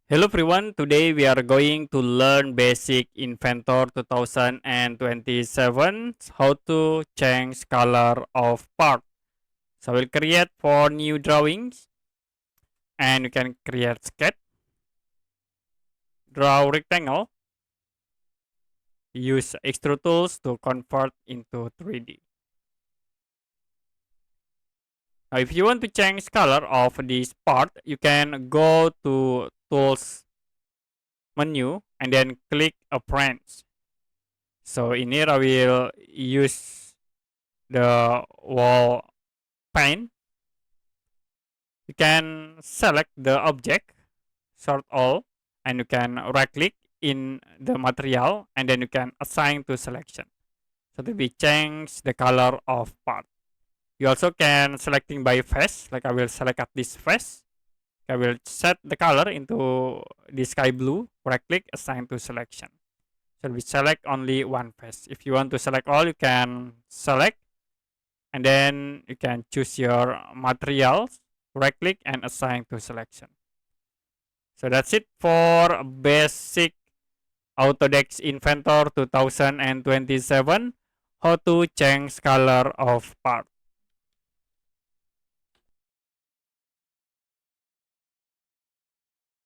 Hello everyone, today we are going to learn basic Inventor 2027, how to change color of part. So we'll create 4 new drawings and you can create sketch, draw rectangle, use extrude tools to convert into 3D. Now if you want to change color of this part, you can go to tools menu and then click appearance. So in here I will use the wall paint. You can select the object, sort all, and you can right click in the material and then you can assign to selection. So that we change the color of part. You also can selecting by face, like I will select at this face. I will set the color into the sky blue, right click, assign to selection. So we select only one face. If you want to select all, you can select and then you can choose your materials, right click and assign to selection. So that's it for basic Autodesk Inventor 2027, how to change color of part.